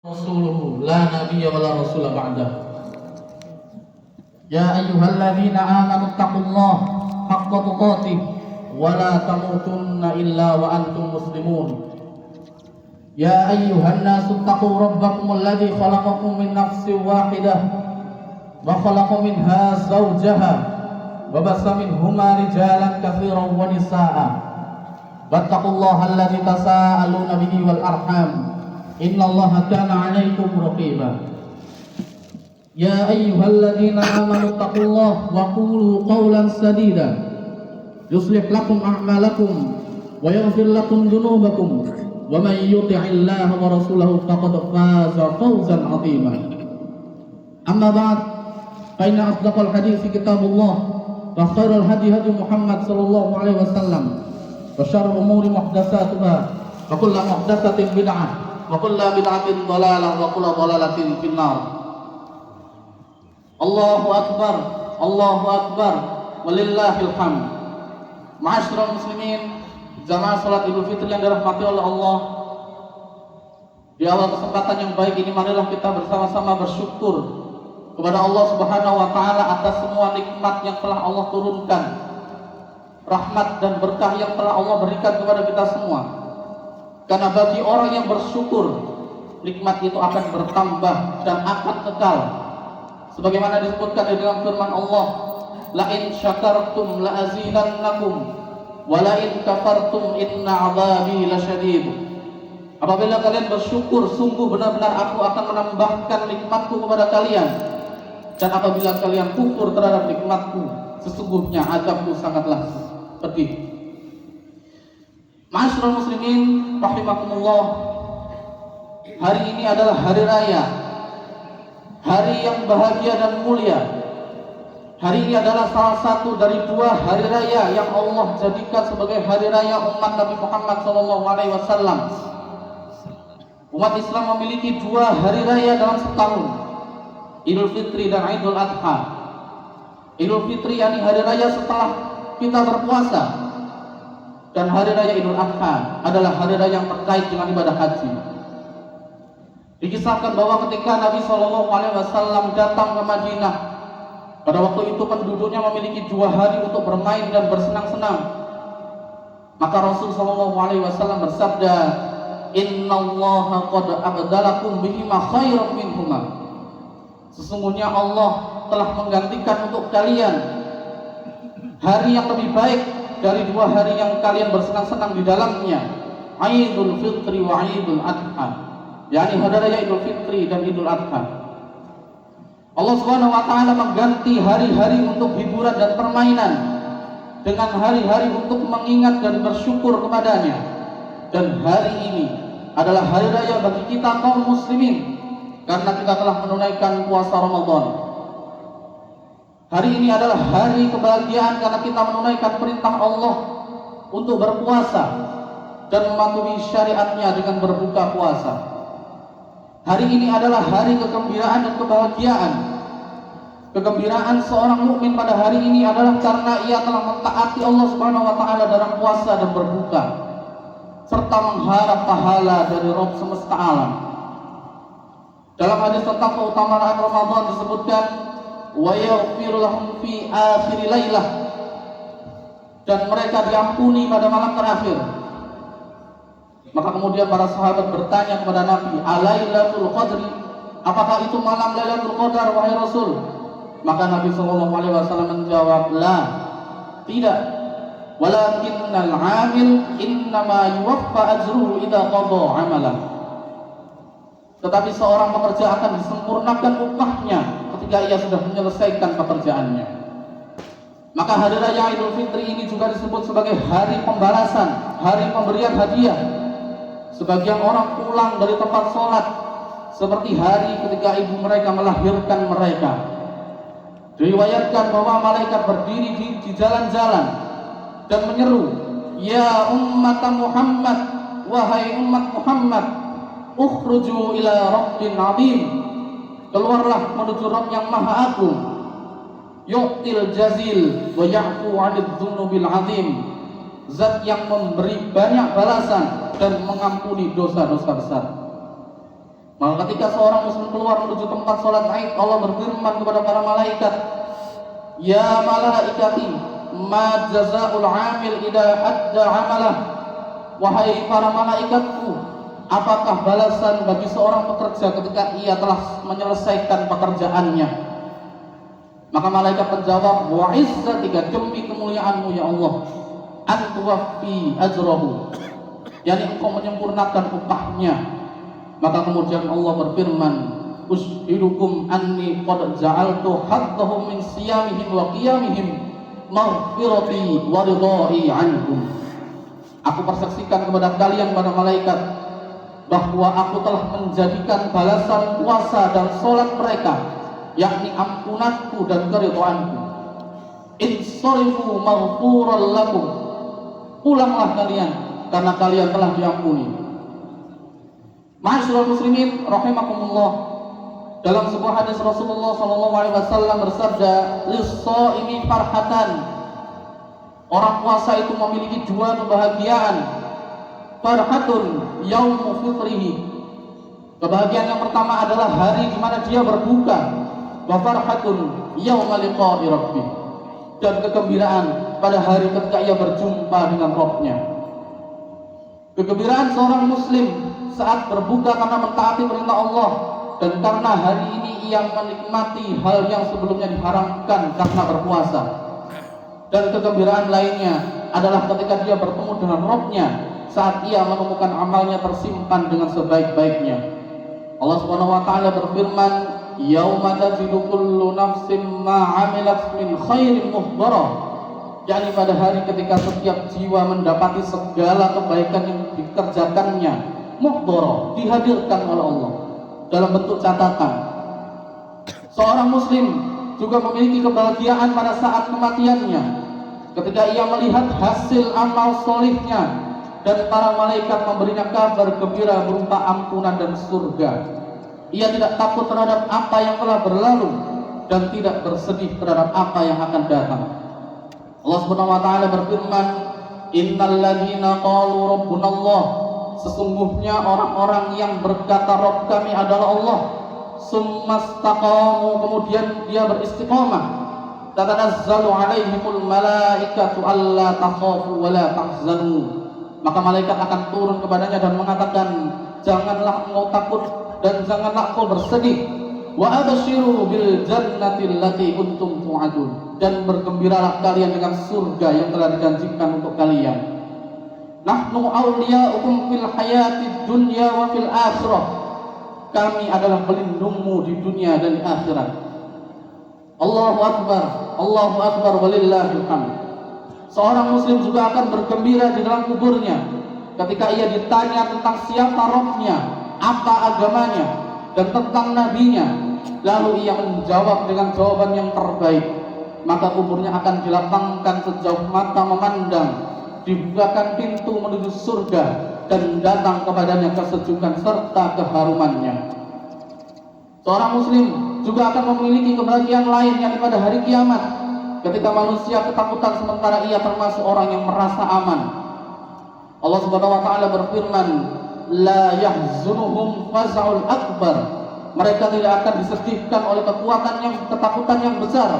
Rasuluhu la nabiyya wa la rasula ba'dah. Ya ayyuhalladzina amanu taqullaha haqqa tuqatih wa la tamutunna illa wa antum muslimun. Ya ayyuhan nasu taqu rabbakumul ladzi khalaqakum min nafsin wahidah wa khalaqa minha zawjaha wa bassa minhuma rijalan katsiran wa nisaa'a. Wattaqullaha alladzi tasaaluna bihi wal arham. Innallaha kana 'alaikum raqiba. Ya ayyuhalladzina amanu taqullaha wa qulu qawlan sadida yuslih lakum a'malakum wa yaghfir lakum dhunubakum wa may yuti'illaha wa rasulahu faqad faza fawzan 'azima. Amma ba'd, fa inna asdaqal hadithi kitabullah wa khairal hadi hadi Muhammad sallallahu alaihi wasallam wa syarrul umuri muhdatsatuha wa kullu muhdatsatin bid'ah wa kullu bid'atin dhalalah wa kullu dhalalatin finnar. Allahu akbar, Allahu akbar, walillahil hamd. Ma'asyiral muslimin, jamaah salat Idul Fitri yang dirahmati oleh Allah. Di awal kesempatan yang baik ini, marilah kita bersama-sama bersyukur kepada Allah Subhanahu wa taala atas semua nikmat yang telah Allah turunkan, rahmat dan berkah yang telah Allah berikan kepada kita semua. Karena bagi orang yang bersyukur, nikmat itu akan bertambah dan akan kekal. Sebagaimana disebutkan di dalam firman Allah, la in syakartum la azidannakum wa la in kafartum inna 'adzabi lasyadid. Apabila kalian bersyukur, sungguh benar-benar aku akan menambahkan nikmatku kepada kalian. Dan apabila kalian kufur terhadap nikmatku, sesungguhnya azabku sangatlah pedih. Ma'asyiral muslimin rahimakumullah, hari ini adalah hari raya, hari yang bahagia dan mulia. Hari ini adalah salah satu dari dua hari raya yang Allah jadikan sebagai hari raya umat Nabi Muhammad SAW. Umat Islam memiliki dua hari raya dalam setahun, Idul Fitri dan Idul Adha. Idul Fitri yakni hari raya setelah kita berpuasa, dan hari raya Idul Adha adalah hari raya yang terkait dengan ibadah haji. Dikisahkan bahwa ketika Nabi SAW datang ke Madinah, pada waktu itu penduduknya memiliki 2 hari untuk bermain dan bersenang-senang. Maka Rasul SAW bersabda, Innallaha qad abdalakum bihima khairan minhuma. Sesungguhnya Allah telah menggantikan untuk kalian hari yang lebih baik dari 2 hari yang kalian bersenang-senang di dalamnya, Idul Fitri wa Idul Adha, yakni hari raya Idul Fitri dan Idul Adha. Allah Subhanahu wa taala mengganti hari-hari untuk hiburan dan permainan dengan hari-hari untuk mengingat dan bersyukur kepadanya. Dan hari ini adalah hari raya bagi kita kaum muslimin karena kita telah menunaikan puasa Ramadan. Hari ini adalah hari kebahagiaan karena kita menunaikan perintah Allah untuk berpuasa dan mematuhi syariatnya dengan berbuka puasa. Hari ini adalah hari kegembiraan dan kebahagiaan. Kegembiraan seorang mukmin pada hari ini adalah karena ia telah mentaati Allah Subhanahu wa taala dalam puasa dan berbuka, serta mengharap pahala dari Rabb semesta alam. Dalam hadis tentang keutamaan Ramadan disebutkan, wa yaghfir lahum fi akhir lailah, dan mereka diampuni pada malam terakhir. Maka kemudian para sahabat bertanya kepada Nabi, alailatul qadri, apakah itu malam Lailatul Qadar wahai Rasul? Maka Nabi SAW menjawab, la, tidak, walakinnal 'amil innama yuwaffa ajruhu idza qada 'amalah. Tetapi seorang pekerja akan disempurnakan upahnya ketika ia sudah menyelesaikan pekerjaannya. Maka hari raya Idul Fitri ini juga disebut sebagai hari pembalasan, hari pemberian hadiah. Sebagian orang pulang dari tempat sholat seperti hari ketika ibu mereka melahirkan mereka. Diriwayatkan bahwa malaikat berdiri di jalan-jalan dan menyeru, ya ummat Muhammad, wahai umat Muhammad, ukhruju ila rabbin azim, keluarlah menuju Rabb yang maha agung, yu'til jazil wa ya'fu 'anil dzunubil azim, zat yang memberi banyak balasan dan mengampuni dosa-dosa besar. Maka ketika seorang muslim keluar menuju tempat sholat Id, Allah berfirman kepada para malaikat, "Ya malaikati, ma jazaa'ul 'amil idza adda 'amalah." Wahai para malaikatku, apakah balasan bagi seorang pekerja ketika ia telah menyelesaikan pekerjaannya? Maka malaikat menjawab, "Wa 'izzatika, demi kemuliaanmu ya Allah, an tuwaffi ajrahu." Yani engkau menyempurnakan upahnya. Maka kemudian Allah berfirman, "Ushidukum anni qad ja'altu haddahum min siyamihim wa qiyamihim maghfirati wa ridai anhum." Aku persaksikan kepada kalian para malaikat bahwa aku telah menjadikan balasan puasa dan sholat mereka, yakni ampunanku dan keridhaanku. Insarifu maghfuran lakum, pulanglah kalian karena kalian telah diampuni. Ma'asyiral muslimin rahimakumullah, dalam sebuah hadis Rasulullah SAW bersabda, "Lis-shaimi farhatan." Orang puasa itu memiliki dua kebahagiaan. Farhatun yaumu fitrihi, kebahagiaan yang pertama adalah hari di mana dia berbuka. Wa farhatun yauma liqa'i rabbih, dan kegembiraan pada hari ketika ia berjumpa dengan Rabb-nya. Kegembiraan seorang muslim saat berbuka karena mentaati perintah Allah, dan karena hari ini ia menikmati hal yang sebelumnya diharamkan karena berpuasa. Dan kegembiraan lainnya adalah ketika dia bertemu dengan Rabb-nya saat ia menemukan amalnya tersimpan dengan sebaik-baiknya. Allah Subhanahu wa taala berfirman, "Yauma tajidu kullu nafsin ma 'amilat min khairin muhdara." yakni pada hari ketika setiap jiwa mendapati segala kebaikan yang dikerjakannya, muhdara, dihadirkan oleh Allah dalam bentuk catatan. Seorang muslim juga memiliki kebahagiaan pada saat kematiannya, ketika ia melihat hasil amal solihnya dan para malaikat memberinya kabar gembira berupa ampunan dan surga. Ia tidak takut terhadap apa yang telah berlalu dan tidak bersedih terhadap apa yang akan datang. Allah Subhanahu wa taala berfirman, "Innal ladzina qalu rabbunallah," sesungguhnya orang-orang yang berkata Rabb kami adalah Allah, summastaqamu, kemudian dia beristiqamah, tatanazzalu alaihimul malaikatu alla takhafu wa la tahzanu, maka malaikat akan turun kepadanya dan mengatakan, janganlah engkau takut dan janganlah engkau bersedih, wa abshiru bil jannati allati kuntum tu'adun, dan bergembiralah kalian dengan surga yang telah dijanjikan untuk kalian. Nahnu awliya'ukum fil hayatid dunya wa fil akhirah, kami adalah pelindungmu di dunia dan di akhirat. Allahu akbar walillahil hamd. Seorang muslim juga akan bergembira di dalam kuburnya ketika ia ditanya tentang siapa Rabb-nya, apa agamanya, dan tentang nabinya, lalu ia menjawab dengan jawaban yang terbaik, maka kuburnya akan dilapangkan sejauh mata memandang, dibukakan pintu menuju surga, dan datang kepadanya kesejukan serta keharumannya. Seorang muslim juga akan memiliki kebahagiaan lain, yang pada hari kiamat, ketika manusia ketakutan sementara ia termasuk orang yang merasa aman. Allah Subhanahu wa taala berfirman, la yahzunuhum faz'ul akbar, mereka tidak akan disedihkan oleh ketakutan yang besar.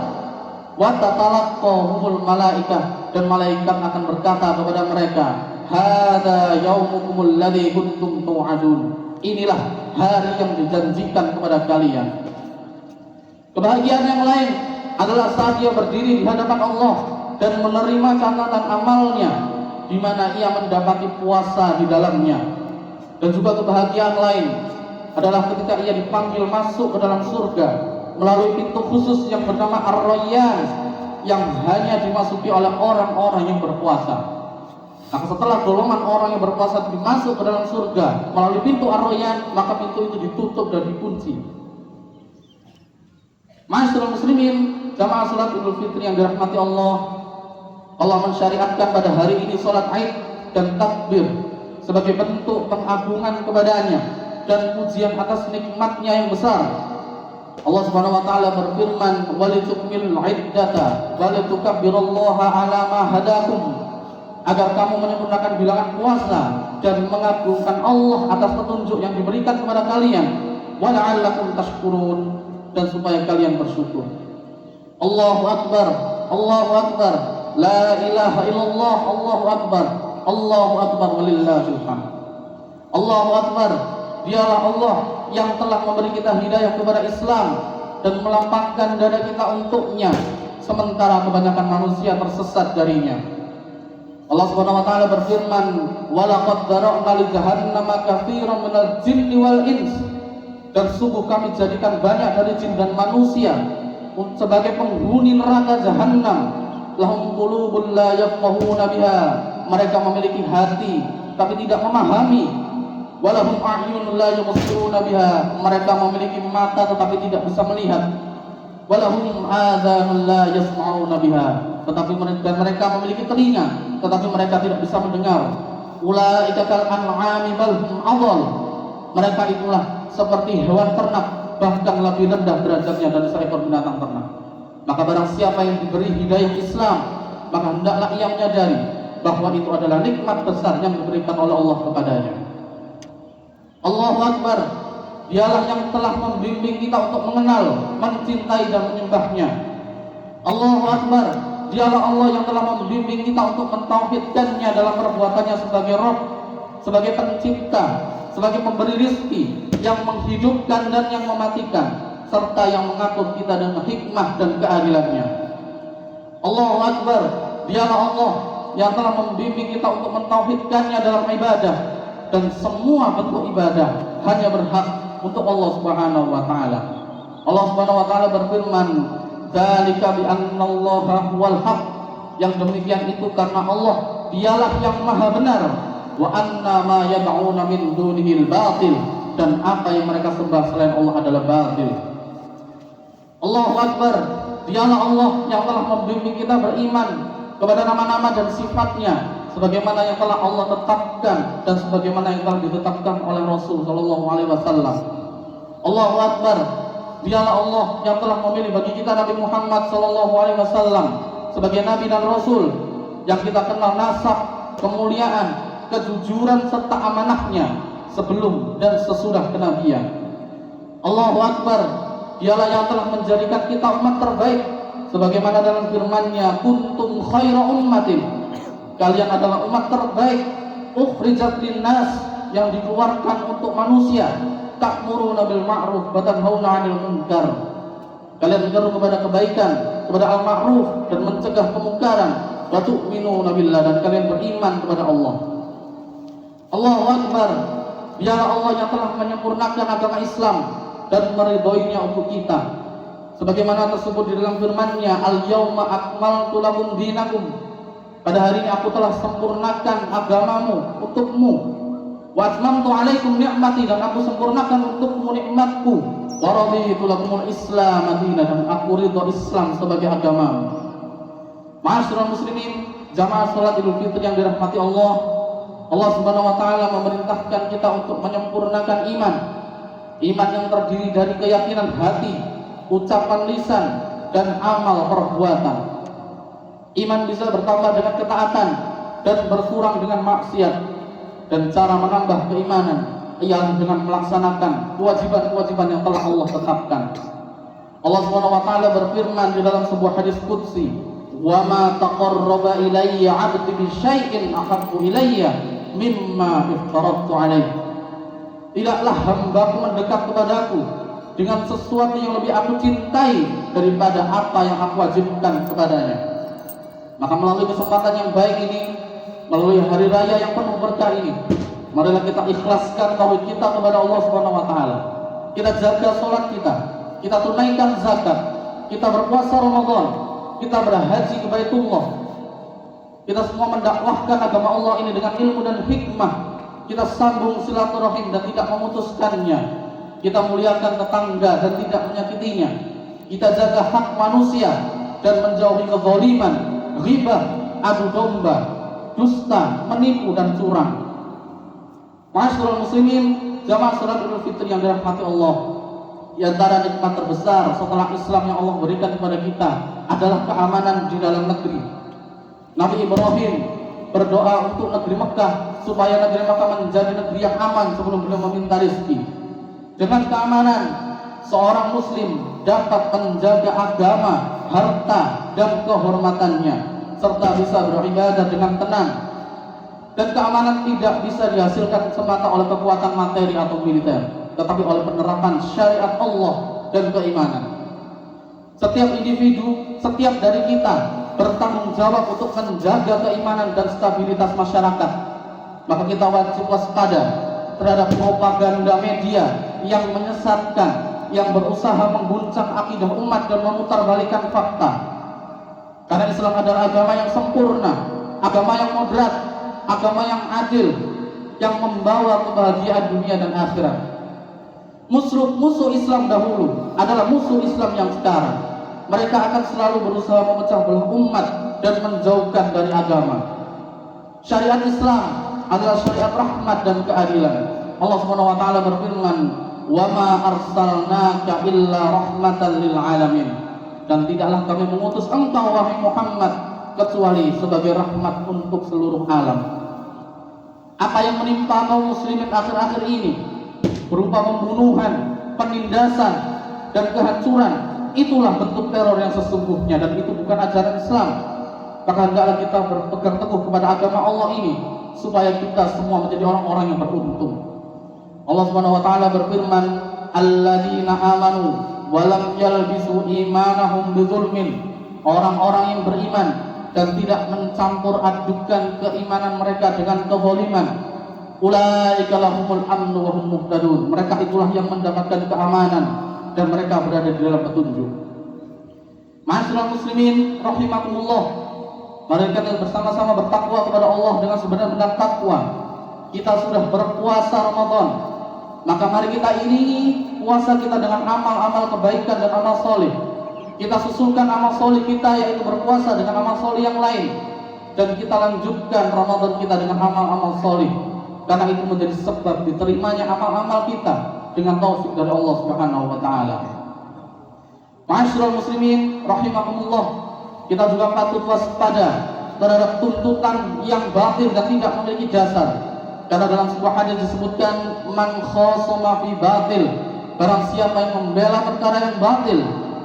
Wa tatalaqqahumul malaikah, dan malaikat akan berkata kepada mereka, hadza yaumukumul ladzi kuntum tu'adun, inilah hari yang dijanjikan kepada kalian. Kebahagiaan yang lain adalah saat ia berdiri di hadapan Allah dan menerima catatan amalnya, di mana ia mendapati puasa di dalamnya. Dan juga kebahagiaan lain adalah ketika ia dipanggil masuk ke dalam surga melalui pintu khusus yang bernama Ar-Rayyan, yang hanya dimasuki oleh orang-orang yang berpuasa. Nah, setelah golongan orang yang berpuasa dimasuk ke dalam surga melalui pintu Ar-Rayyan, maka pintu itu ditutup dan dikunci. Ma'asyiral muslimin, jamaah salat Idul Fitri yang dirahmati Allah, Allah mensyariatkan pada hari ini salat Id dan takbir sebagai bentuk pengagungan kepadanya dan pujian atas nikmatnya yang besar. Allah Subhanahu wa taala berfirman, walitukmilul iddata walitukabbirullaha ala ma hadakum, agar kamu menyempurnakan bilangan puasa dan mengagungkan Allah atas petunjuk yang diberikan kepada kalian, wa la'allakum tashkurun, dan supaya kalian bersyukur. Allahu akbar, Allahu akbar, la ilaha illallah, Allahu akbar, Allahu akbar walillahil hamd. Allahu akbar, dialah Allah yang telah memberi kita hidayah kepada Islam dan melapangkan dada kita untuknya, sementara kebanyakan manusia tersesat darinya. Allah Subhanahu wa taala berfirman, "Wa laqad dara'na li jahannama katsiran minal jinni wal ins." Dan sungguh kami jadikan banyak dari jin dan manusia sebagai penghuni neraka Jahannam. Lahum qulubun la yafqahuna biha, mereka memiliki hati tapi tidak memahami. Walahum a'yunun la yubsiruna biha, mereka memiliki mata tetapi tidak bisa melihat. Walahum adhanun la yasma'una biha, tetapi mereka memiliki telinga tetapi mereka tidak bisa mendengar. Ulaika kal an'ami bal hum adall, mereka itulah seperti hewan ternak, bahkan lebih rendah derajatnya dari seekor binatang ternak. Maka barang siapa yang diberi hidayah Islam, maka hendaklah ia menyadari bahwa itu adalah nikmat besar yang diberikan oleh Allah kepadanya. Allahu Akbar, dialah yang telah membimbing kita untuk mengenal, mencintai dan menyembahnya. Allahu Akbar, dialah Allah yang telah membimbing kita untuk mentauhidkannya dalam perbuatannya sebagai Rabb, sebagai pencipta, sebagai pemberi rizki, yang menghidupkan dan yang mematikan, serta yang mengatur kita dengan hikmah dan keadilannya. Allahu Akbar, dialah Allah yang telah membimbing kita untuk mentauhidkannya dalam ibadah, dan semua bentuk ibadah hanya berhak untuk Allah Subhanahu wa taala. Allah Subhanahu wa taala berfirman, "Dzalika bi annallaha huwal haq." Yang demikian itu karena Allah dialah yang maha benar, wa anna ma yad'una min dunihil batil, dan apa yang mereka sembah selain Allah adalah batil. Allahu Akbar, dialah Allah yang telah membimbing kita beriman kepada nama-nama dan sifatnya sebagaimana yang telah Allah tetapkan dan sebagaimana yang telah ditetapkan oleh Rasul sallallahu alaihi wasallam. Allahu Akbar, dialah Allah yang telah memilih bagi kita Nabi Muhammad sallallahu alaihi wasallam sebagai nabi dan rasul yang kita kenal nasab, kemuliaan, kejujuran serta amanahnya sebelum dan sesudah kenabian. Allahu Akbar, dialah yang telah menjadikan kita umat terbaik sebagaimana dalam firman-Nya, "Kuntum khaira ummatin." Kalian adalah umat terbaik, ukhrijat linnas, yang dikeluarkan untuk manusia, ta'muruna bil ma'ruf wa tanhauna 'anil munkar. Kalian menyeru kepada kebaikan, kepada al-ma'ruf dan mencegah kemungkaran, wa tu'minuna billah, dan kalian beriman kepada Allah. Allahu Akbar, dialah Allah yang telah menyempurnakan agama Islam dan meridhoinya untuk kita sebagaimana tersebut di dalam firman-Nya, "Al-yauma akmaltu lakum dinakum." Pada hari ini aku telah sempurnakan agamamu untukmu. Wa atmamtu 'alaikum ni'mati, dan aku sempurnakan untukmu nikmatku. Wa raditu lakumul Islam madinah, dan aku ridho Islam sebagai agamamu. Ma'asyiral muslimin, jamaah salat Idul Fitri yang dirahmati Allah. Allah Subhanahu wa taala memerintahkan kita untuk menyempurnakan iman. Iman yang terdiri dari keyakinan hati, ucapan lisan, dan amal perbuatan. Iman bisa bertambah dengan ketaatan dan berkurang dengan maksiat, dan cara menambah keimanan ialah dengan melaksanakan kewajiban-kewajiban yang telah Allah tetapkan. Allah Subhanahu wa taala berfirman di dalam sebuah hadis qudsi, "Wa ma taqarraba ilayya 'abdi bi syai'in ahabbu ilayya mimma iftaradtu 'alaihi." Tidaklah hambaku mendekat kepadaku dengan sesuatu yang lebih aku cintai daripada apa yang aku wajibkan kepadanya. Maka melalui kesempatan yang baik ini, melalui hari raya yang penuh berkah ini, marilah kita ikhlaskan tauhid kita kepada Allah Subhanahu wa taala. Kita jaga salat kita tunaikan zakat, kita berpuasa Ramadan, kita berhaji ke Baitullah. Kita semua mendakwahkan agama Allah ini dengan ilmu dan hikmah. Kita sambung silaturahim dan tidak memutuskannya. Kita muliakan tetangga dan tidak menyakitinya. Kita jaga hak manusia dan menjauhi kezaliman, ghibah, adu domba, dusta, menipu dan curang. Ma'asyiral muslimin, jamaah salat Idul Fitri yang dirahmati Allah, di antara nikmat terbesar setelah Islam yang Allah berikan kepada kita adalah keamanan di dalam negeri. Nabi Ibrahim berdoa untuk negeri Mekah supaya negeri Mekah menjadi negeri yang aman sebelum beliau meminta rezeki. Dengan keamanan, seorang muslim dapat menjaga agama, harta, dan kehormatannya, serta bisa beribadah dengan tenang. Dan keamanan tidak bisa dihasilkan semata oleh kekuatan materi atau militer, tetapi oleh penerapan syariat Allah dan keimanan. Setiap individu, setiap dari kita bertanggung jawab untuk menjaga keimanan dan stabilitas masyarakat. Maka kita wajib waspada terhadap propaganda media yang menyesatkan, yang berusaha mengguncang akidah umat dan memutarbalikkan fakta. Karena Islam adalah agama yang sempurna, agama yang moderat, agama yang adil, yang membawa kebahagiaan dunia dan akhirat. Musuh Islam dahulu adalah musuh Islam yang sekarang. Mereka akan selalu berusaha memecah belah umat dan menjauhkan dari agama. Syariat Islam adalah syariat rahmat dan keadilan. Allah Subhanahu wa taala berfirman, "Wa ma arsalnaka illa rahmatan lil alamin." Dan tidaklah kami mengutus engkau wahai Muhammad kecuali sebagai rahmat untuk seluruh alam. Apa yang menimpa kaum muslimin akhir-akhir ini berupa pembunuhan, penindasan, dan kehancuran, itulah bentuk teror yang sesungguhnya, dan itu bukan ajaran Islam. Maka hendaklah kita berpegang teguh kepada agama Allah ini supaya kita semua menjadi orang-orang yang beruntung. Allah Subhanahu wa taala berfirman, "Alladzina amanu wa lam yalbisu imanahum bidzulmin." Orang-orang yang beriman dan tidak mencampur adukan keimanan mereka dengan kezaliman. Ulaika lahumul amnu wa hum muhtadun. Mereka itulah yang mendapatkan keamanan dan mereka berada di dalam petunjuk. Ma'asyiral muslimin rahimakumullah, mari kita bersama-sama bertakwa kepada Allah dengan sebenar-benar takwa. Kita sudah berpuasa Ramadan, maka mari kita iringi puasa kita dengan amal-amal kebaikan dan amal soleh. Kita susulkan amal soleh kita, yaitu berpuasa, dengan amal soleh yang lain, dan kita lanjutkan Ramadan kita dengan amal-amal soleh, karena itu menjadi sebab diterimanya amal-amal kita dengan taufik dari Allah Subhanahu wa taala. Ma'asyiral muslimin rahimakumullah, kita juga patut waspada terhadap tuntutan yang batil dan tidak memiliki dasar. Karena dalam sebuah hadis disebutkan, "Man khasama fi batil." Barang siapa yang membela perkara yang batil,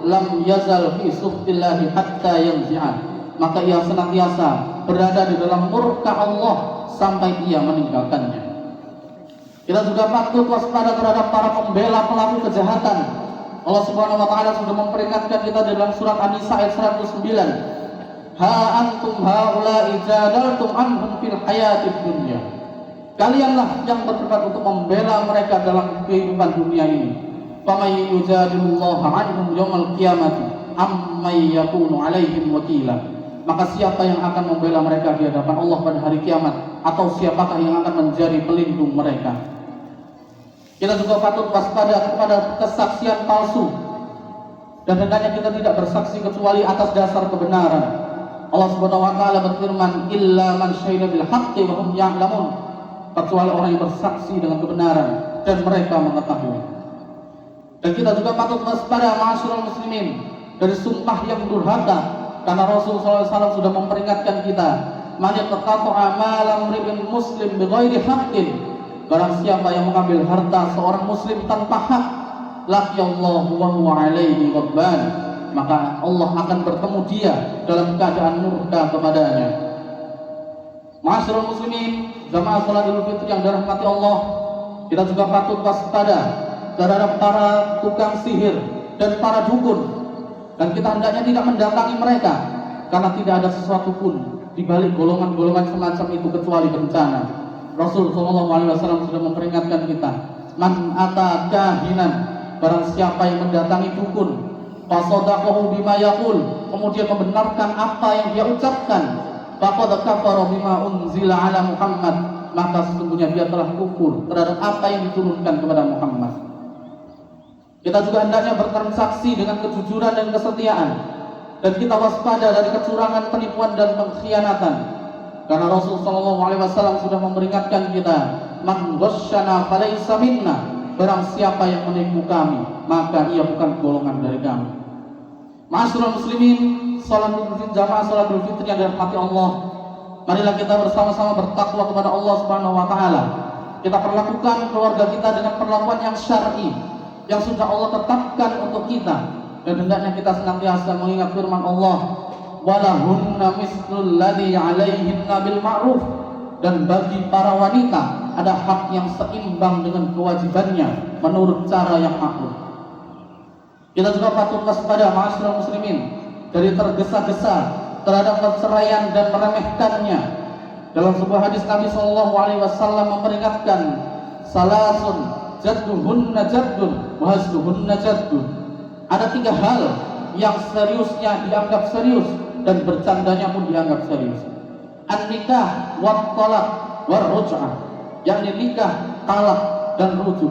lam yazal fi sukhtillahi hatta yanzi'ah. Maka ia senantiasa berada di dalam murka Allah sampai ia meninggalkannya. Kita juga patut waspada terhadap para pembela pelaku kejahatan. Allah Subhanahu wa taala sudah memperingatkan kita dalam surat An-Nisa ayat 109. Ha antum haula'i jadaltum anhum fil hayatid dunya. Kalianlah yang berdebat untuk membela mereka dalam kehidupan dunia ini. Famay yujadilullaha anhum yaumal qiyamati ammay yakunu alaihim wakila. Maka siapa yang akan membela mereka di hadapan Allah pada hari kiamat, atau siapakah yang akan menjadi pelindung mereka? Kita juga patut waspada kepada kesaksian palsu, dan hendaknya kita tidak bersaksi kecuali atas dasar kebenaran. Allah Subhanahu wa taala berfirman, "Illa man syahida bil haqqi wa hum ya'lamun." Kecuali orang yang bersaksi dengan kebenaran dan mereka mengetahui. Dan kita juga patut waspada ma'asyiral muslimin dari sumpah yang durhaka, karena Rasulullah SAW sudah memperingatkan kita, "Man yaqta'u malam ri'in muslim bighairi haqqin." Barang siapa yang mengambil harta seorang muslim tanpa hak, laqiyallahu wa huwa alaihi ghadban, maka Allah akan bertemu dia dalam keadaan murka kepadanya. Ma'asyiral muslimin, jamaah salat Idul Fitri yang dirahmati Allah, kita juga patut waspada terhadap para tukang sihir dan para dukun, dan kita hendaknya tidak mendatangi mereka, karena tidak ada sesuatu pun di balik golongan-golongan semacam itu kecuali bencana. Rasul sallallahu alaihi wasallam sudah memperingatkan kita, "Man ata kahinan," barang siapa yang mendatangi dukun, fasadaqahu bima yaqul, kemudian membenarkan apa yang dia ucapkan, faqad kafara bima unzila ala Muhammad, maka sesungguhnya dia telah kufur terhadap apa yang diturunkan kepada Muhammad. Kita juga hendaknya bertransaksi dengan kejujuran dan kesetiaan, dan kita waspada dari kecurangan, penipuan, dan pengkhianatan. Karena Rasulullah SAW sudah memperingatkan kita, "Man ghasyana falaysa minna." Barang siapa yang menipu kami, maka ia bukan golongan dari kami. Ma'asyiral muslimin, salat Idul Fitri, jamaah salat Idul Fitri yang dirahmati Allah, marilah kita bersama-sama bertakwa kepada Allah Subhanahu wa taala Kita perlakukan keluarga kita dengan perlakuan yang syar'i, yang sudah Allah tetapkan untuk kita. Dan hendaknya kita senantiasa mengingat firman Allah, walahunna mislul ladzi 'alaihinna bil ma'ruf. Dan bagi para wanita ada hak yang seimbang dengan kewajibannya menurut cara yang ma'ruf. Kita juga patut waspada ma'asyiral muslimin dari tergesa-gesa terhadap perceraian dan meremehkannya. Dalam sebuah hadis Nabi SAW memperingatkan, salasun jadduhunna jaddun wa hasduhunna jaddun. Ada 3 hal yang seriusnya dianggap serius dan bercandanya pun dianggap serius. An-nikah wat talaq war ruj'ah, yakni nikah, talak dan rujuk.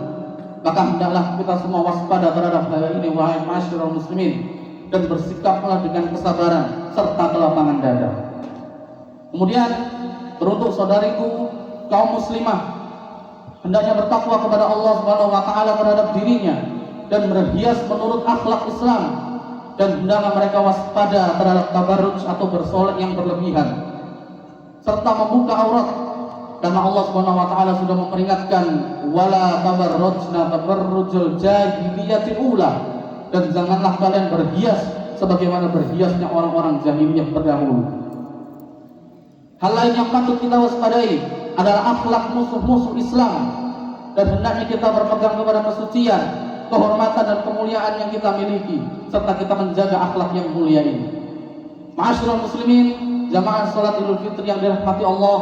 Maka hendaklah kita semua waspada terhadap hal ini wahai ma'asyiral muslimin, dan bersikaplah dengan kesabaran serta kelapangan dada. Kemudian teruntuk saudariku kaum muslimah, hendaknya bertakwa kepada Allah Subhanahu wa taala terhadap dirinya dan berhias menurut akhlak Islam, dan hendaklah mereka waspada terhadap tabarruj atau bersolek yang berlebihan serta membuka aurat, karena Allah Subhanahu wa taala sudah memperingatkan wala tabarrujna tabarrujul jahiliyati ula, dan janganlah kalian berhias sebagaimana berhiasnya orang-orang jahiliyah terdahulu. Hal lain yang patut kita waspadai adalah akhlak musuh-musuh Islam, dan hendaknya kita berpegang kepada kesucian, kehormatan dan kemuliaan yang kita miliki, serta kita menjaga akhlak yang mulia ini. Ma'asyiral muslimin, jamaah salat Idul Fitri yang dirahmati Allah,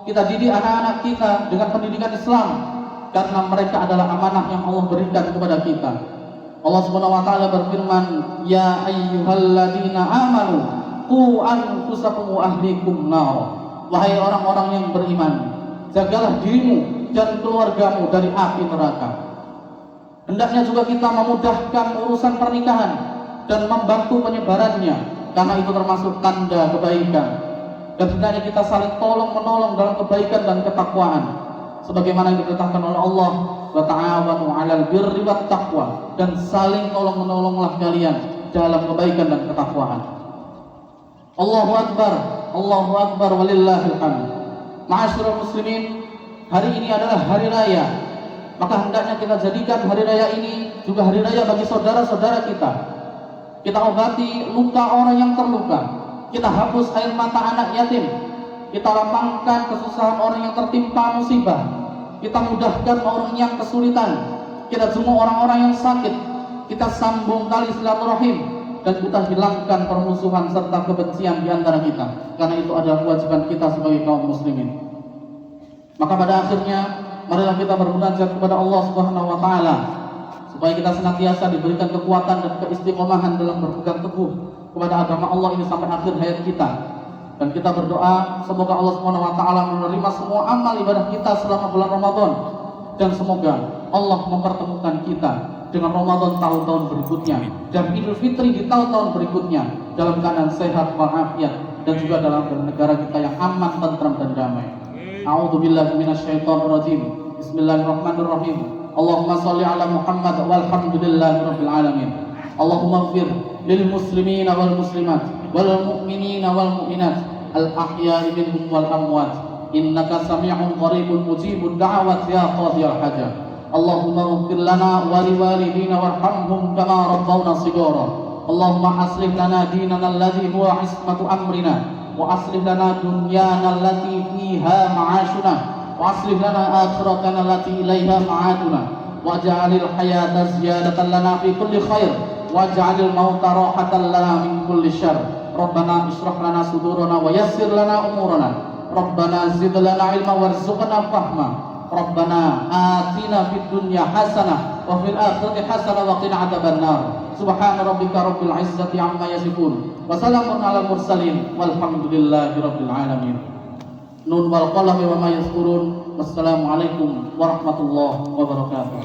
kita didik anak-anak kita dengan pendidikan Islam, karena mereka adalah amanah yang Allah berikan kepada kita. Allah Subhanahu wa taala berfirman, ya ayyuhalladzina amanu qu anfusakum wa ahlikum nar. Wahai orang-orang yang beriman, jagalah dirimu dan keluargamu dari api neraka. Hendaknya juga kita memudahkan urusan pernikahan dan membantu penyebarannya, karena itu termasuk tanda kebaikan. Dan hendaknya kita saling tolong menolong dalam kebaikan dan ketakwaan, sebagaimana yang diperintahkan oleh Allah, wa ta'awanu 'alal birri wat taqwa, dan saling tolong menolonglah kalian dalam kebaikan dan ketakwaan. Allahu akbar, Allahu akbar walillahil hamd. Ma'asyiral muslimin, hari ini adalah hari raya, maka hendaknya kita jadikan hari raya ini juga hari raya bagi saudara-saudara kita. Kita obati luka orang yang terluka, kita hapus air mata anak yatim, kita lapangkan kesusahan orang yang tertimpa musibah, kita mudahkan orang yang kesulitan, kita jenguk orang-orang yang sakit, kita sambung tali silaturahim, dan kita hilangkan permusuhan serta kebencian di antara kita, karena itu adalah kewajiban kita sebagai kaum muslimin. Maka pada akhirnya marilah kita bermunajat kepada Allah Subhanahu wa taala supaya kita senantiasa diberikan kekuatan dan keistiqomahan dalam berpegang teguh kepada agama Allah ini sampai akhir hayat kita. Dan kita berdoa semoga Allah Subhanahu wa taala menerima semua amal ibadah kita selama bulan Ramadan, dan semoga Allah mempertemukan kita dengan Ramadan tahun-tahun berikutnya dan Idul Fitri di tahun-tahun berikutnya dalam keadaan sehat walafiat, dan juga dalam negara kita yang aman, tentram dan damai. A'udzubillahi minasyaitonir rajim. Bismillahirrahmanirrahim. Allahumma shalli ala Muhammad walhamdulillahi rabbil alamin. Allahumma ighfir lil muslimina wal muslimat wal mu'minina wal mu'minat al ahya'i minhum wal amwat innaka sami'un qaribun mujibud da'awat ya qadhiyal hajat. Allahumma ighfir lana wa liwalidina warhamhum kama rabbawna shighara. Allahumma aslih lana dinana alladhi huwa ismatu amrina wa aslih lana dunyana allati fiha ma'ashuna wa aslih lana akhiratana allati ilaiha ma'aduna waj'alil hayata ziyadatan lana fi kulli khair waj'alil mauta rahatan lana min kulli syarr. Rabbana ishrah lana sudurana wa yassir lana umurana. Rabbana zid lana ilma warzuqna fahma. Rabbana atina fid dunya hasanah wa fil akhirati hasanah wa qina adzabannar. Subhana rabbika rabbil izzati amma yasifun wa salamun alal mursalin walhamdulillahi rabbil alamin. Nun wal qalami wa ma yaskurun. Wassalamualaikum warahmatullahi wabarakatuh.